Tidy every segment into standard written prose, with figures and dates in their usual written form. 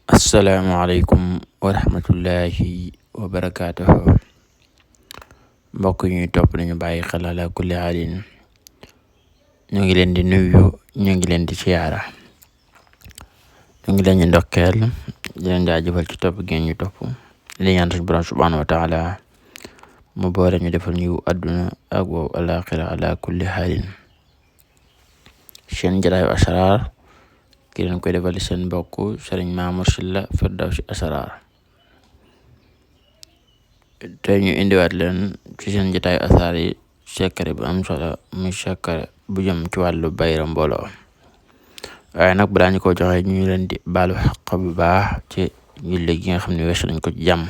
asalaamaaleykum wa rahmatullahi wa barakaatuhu. Mbokk ñuy topp nañu bàyyi xel ala kulli haalin, ñu ngi leen di nuyu, ñu ngi leen di siyaara, ñu ngi leen di ndokkeel, di leen jaajëfal ci topp ngeen ñu topp, di ñaan suñu borom subhaanahu wa taala mu boole ñu defal ñu àdduna ak wow alaaxira ala kulli haalin. Seen jataayu asraar ki leen koy defal seen mbokk Sëriñ Mamour Sylla Firdawsi Asraar. tey ñu indiwaat leen ci seen jataayu asraar yi secret bu am solo, muy secret bu jëm ci wàllu bayra mbooloo. waaye nag balaa ñu ko joxe ñu leen di baalu xaq bu baax ci julli gi nga xam ne weesu nañ ko ci jàmm,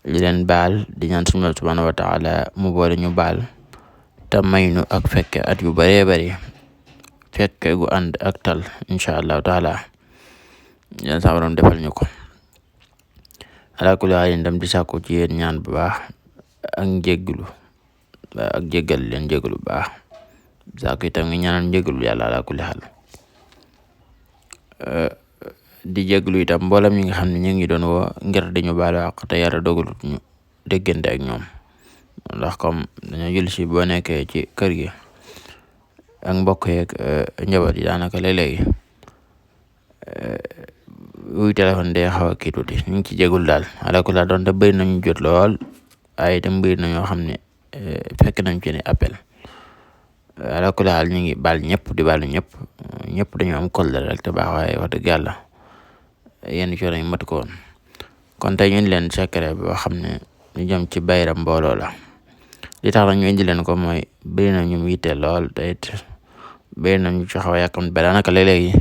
li leen baal di ñaan suñu subhaanahu wa taala mu boole ñu baal te may nu ak fekke at yu baree bari, fekke gu ànd ak tal incha allahu taala, yéen sa borom defal ñu ko. ala kulli haalin dem di sàkku ci yéen ñaan bu baax ak njéggalu ak jéggal leen jéggalu bu baax, sàkku itam ngi ñaanal njéggalu yàlla ala kulli haal. di jéggalu itam mboolem ñi nga xam ne ñu ngi doon woo ngir di ñu baalu àq te yàlla dogalut ñu déggante ak ñoom, ndax comme dañoo jël si boo nekkee ci kër gi ak mbokk yeeg njaboot yi daanaka léeg-léegi wuy téléphone day xaw a kii tuuti, ñu ngi ci jégul daal ala kulli haal. doonte bëri nañu jot lool waaye itam bëri na ñoo xam ne fekk nañ ci ne appel. ala kulli haal ñu ngi baal ñëpp di baalu ñëpp dañu am kóllëre rek te baax, waaye wax dëgg yàlla yenn coono yi matu ko woon. kon tey ñu indi leen secret boo xam ne ñu jëm ci bayra mbooloo la. li tax nag ñu indi leen ko mooy bëri na ñu yitte lool te it bëri na ñu ci xaw a yàkkam ba daanaka léeg-léegi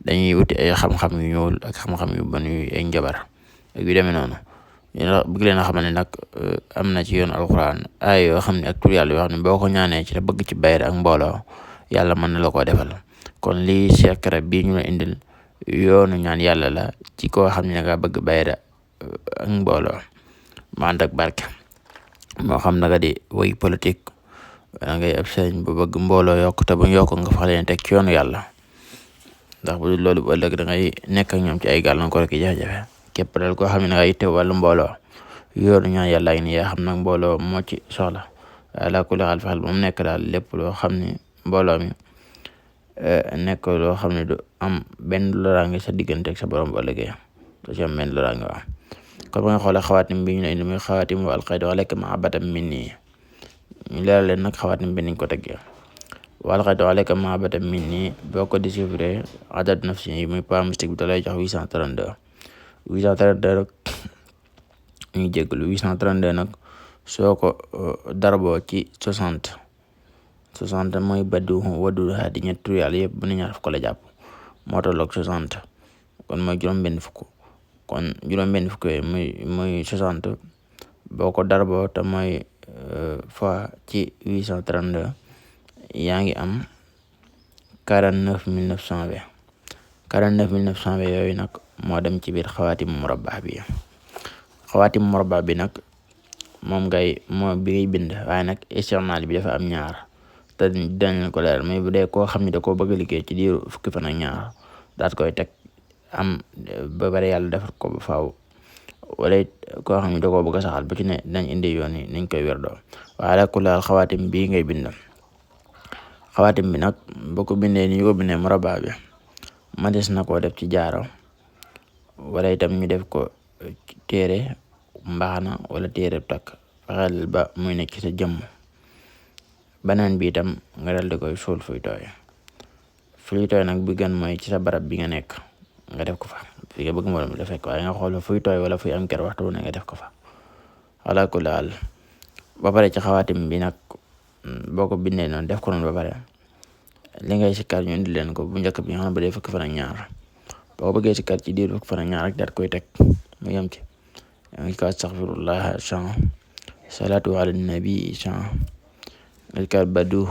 dañuy wuti ay xam-xam yu ñuul ak xam-xam yu bon yu ay njabar ak yu demee noonu. bëgg leen a xamal ne nag am na ci yoon alxuraan ay yoo xam ne ak tur yàlla yoo xam ne boo ko ñaanee ci te bëgg ci bayra ak mbooloo yàlla mën na la koo defal. kon lii secret bii ñu la indil yoonu ñaan yàlla la ci koo xam ne da nga bëgg bayra ak mbooloo ma ànd ak barke. moo xam naka di woy politique wala ngay ab sëriñ bu bëgg mbooloo yokk te bu yokk nga fax leen teg ci yoonu yàlla, ndax bu loolu bu ëllëg da ngay nekk ak ñoom ci ay gàllankoor ki jafe-jafe. képp daal koo xam ne nga yitte wàllu mbooloo yoonu ñaan yàlla ngi nii, yaa xam nag mbooloo moo ci soxla ala kulli xaal fexeel ba mu nekk daal lépp loo xam ne mbooloo mi nekk loo xam ne du am benn loraange sa diggante ak sa borom bu ëllëgee, du ci am benn loraange. waaw kon ba nga xoolee xawaatim bi ñu la indi muy xawaatim wa alqaytu alayka mahabbatan minni, ñu leeral leen nag xawaatim bi niñ ko teggee. wa alqaytu alayka mahabbatan minni boo ko déchiffré adad nafsi yi muy pa mystique bi da lay jox 832 rek ñu jéggalu 832 nag soo ko darboo ci 60 mooy Badiou Wadud Hadi ñett tur yàlla yëpp bu ne ñaar fukk la jàpp moo tolloog 60, kon mooy juróom-benn fukk. kon juróom-benn fukk yooyu muy 60 boo ko darboo te mooy fois ci 832 yaa ngi am 49920 yooyu nag moo dem ci biir xawaatim murabba bi. xawaatim murabba bi nag moom bi ngay bind, waaye nag istimaal bi dafa am ñaar te dañ leen ko leer. mais bu dee koo xam ne da koo bëgg a liggéey ci diiru fukki fan ak ñaar daat koy teg am ba bari yàlla defar ko ba faaw, wala koo xam ne da koo bëgg a saxal ba ci ne dañ indi yoon yi nañ koy wérdoo. waaye ala kulli haal xawaatim bii ngay bind, xawaatim bi nag boo ko bindee ni ñu ko bindee murabba bi manees na koo def ci jaaro, wala itam ñu def ko téere mbaxana wala téere takk. fexeel ba muy nekk ci sa jëmm. beneen bi itam nga dal di koy suul fuy tooy nag bi gën mooy ci sa barab bi nga nekk nga def ko fa, fi nga bëgg mbooloo mi la fekk, waaye nga xool fuy tooy wala fuy am ker waxtu ne nga def ko fa. ala kulli haal ba pare ci xawaatim bi nag boo ko bindee noonu def ko noonu ba pare li ngay sikkar ñu indi leen ko bu njëkk bi nga xam ne ba dee fukki fan ak ñaar boo ko bëggee sikkar ci diir fukki fan ak ñaar rek daat koy teg mu yem ci. yaa ngi ko astaghfirullah chan, salatu ala nabi chan, nga sikkar Badiou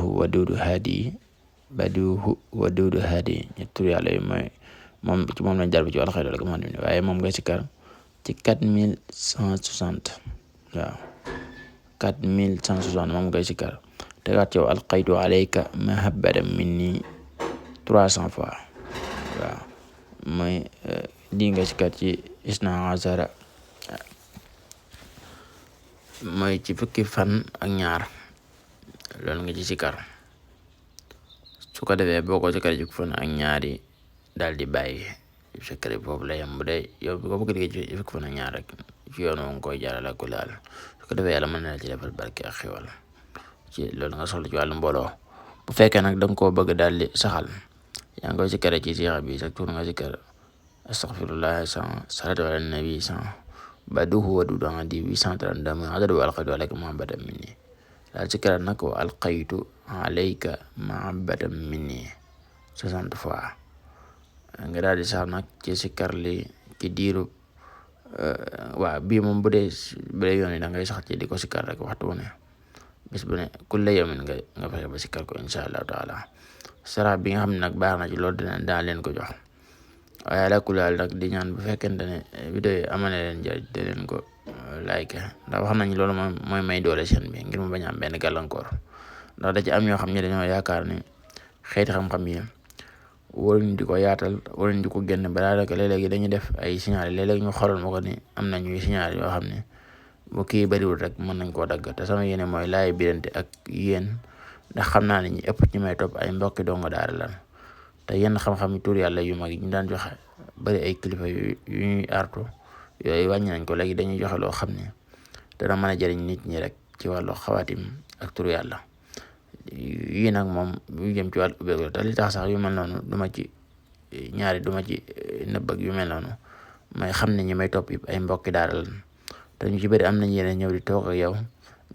Wadud Hadi ñett tur yàlla yi mooy moom ci moom lañ jar bi ci wàllu xëy na waaye moom ngay sikkar ci 4160. waaw 4160 moom ngay sikkar tegaat yow alqaytu alayka mahabbatan minni 300 fois. waaw mooy di nga sikar ci isna azara mooy ci fukki fan ak ñaar loolu nga ci sikar. su ko defee boo ko sikar ci fukki fan ak ñaar yi daal di bàyyi sikar foofu la yem. bu dee yow bi ko bëgg liggéey ci fukki fan ak ñaar rek ci yoon nga koy jaarale ku laal. su ko defee yàlla mën na la ci defal barke ak xéwal ci loolu nga soxla ci wàllu mbooloo. bu fekkee nag danga koo bëgg daal di saxal, yaa ngi koy sikkare ci sixa bi sax tuur nga sikkar astaghfirullah 100, salatu ala nabi 100, baduhu wa dudu adi 832 muy adadu alqaytu alayka mahabbatan minni. daal sikkar nag wa alqaytu alayka mahabbatan minni 60 fois. nga daal di sax nag ci sikkar li ci diiru waaw bii moom bu dee yoon yi da ngay sax ci di ko sikkar rek waxtu wu ne, bis bu ne kulla yawmin nga fexe ba sikkar ko insha allahu taala. sarax bi nga xam ne nag baax na ci loolu dina leen ko jox. waaye ala kulli haal nag di ñaan bu fekkente ne vidéo yi amal na leen njëriñ te leen ko like, ndax wax nañ loolu mooy may doole chaîne bi ngir mu bañ a am benn gàllankoor. ndax da ci am ñoo xam ne dañoo yaakaar ni xeeti xam-xam yi waruñ di ko yaatal, waruñ di ko génn ba daanaka léeg-léegi dañuy def ay signal, léeg-léeg ñu xoolal ma ko ni am na ñuy signal yoo xam ne bu kii bariwul rek mën nañ koo dagg. te sama yéene mooy laay birante ak yéen, ndax xam naa ne ñi ëpp ci may topp ay mbokki dongo daara lan, te yenn xam-xam yi tur yàlla yu mag yi ñu daan joxe bari ay kilifa yu ñuy artu yooyu wàññi nañ ko. léegi dañuy joxe loo xam ne dana mën a jëriñ nit ñi rek ci wàllu xawaatim ak tur yàlla. yii nag moom yu jëm ci wàllu ubbeeku te li tax sax yu mel noonu duma ci nëbb ak yu mel noonu may xam ne ñi may topp yëpp ay mbokki daara lan, te ñu ci bëri am nañ yeneen ñëw di toog ak yow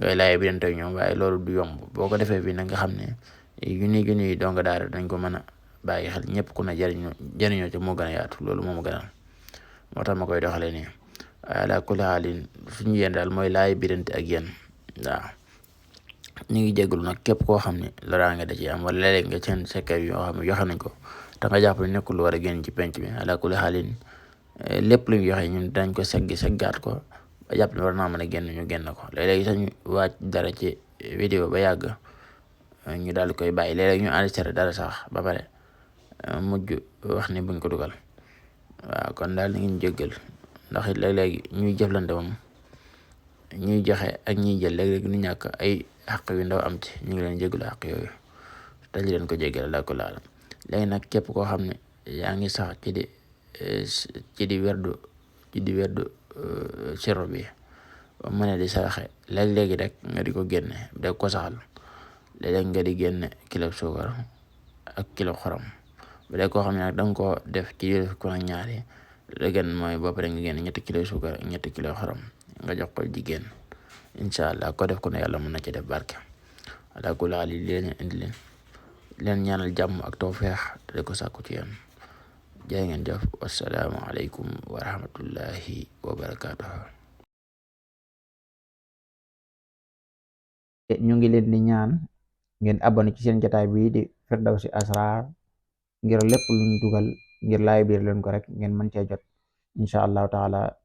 ngay laay bi dante ñoom, waaye loolu du yomb. boo ko defee fii nag nga xam ne junni donga daara dañ ko mën a bàyyi xel, ñëpp ku ne jëriñoo ci moo gën a yaatu. loolu moom gënal, moo tax ma koy doxalee nii. ala kulli haalin suñu yéen daal mooy laay birante ak yéen. waaw ñu ngi jégalu nag képp koo xam ne loraange da ci am, wala léeg-léeg nga seen secret yoo xam ne joxe nañ ko te nga jàpp ne nekkul lu war a génn ci penc bi. ala kulli haalin lépp lu ñu joxe ñun dañ ko seggaat ko ba jàpp ne war naa mën a génn ñu génn ko. léeg-léeg sax ñu waaj dara ci vidéo ba yàgg ñu daal di koy bàyyi. léeg-léeg ñu enregistré dara sax ba pare mujj wax ni buñ ko dugal. waaw kon daal ni ngi jéggal, ndax it léeg-léeg ñuy jëflante moom ñuy joxe ak ñuy jël léeg-léeg ñu ñàkk ay xaq yu ndaw am ci. ñu ngi leen jéggalu xaq yooyu te li leen ko jéggal la ko laal. léegi nag képp koo xam ne yaa ngi sax ci di werdu sirru bi ba mën a di saraxe léeg-léegi rek nga di ko génne da ko saxal. léeg-léeg nga di génne kilo suukar ak kilo xorom. bu dee koo xam ne nag danga ko def ci yëf ko nag ñaari la gën mooy ba pare nga génne 3 kilo suukar ak 3 kilo xorom nga jox ko jigéen. incha allah ko def ko ne yàlla mën na ci def barke. ala kulli haal li leen indi leen ñaanal jàmm ak tawfeex te di ko sàkku ci yéen. jërë ngeen jëf, wassalaamu aleykum wa rahmatullahi wa barakaatuh. ñu ngi leen di ñaan ngeen abonné ci seen jotaay bii di Firdawsi Asrar ngir lépp luñ dugal ngir laay biir leen ko rek ngeen mën cee jot incha allahu taala.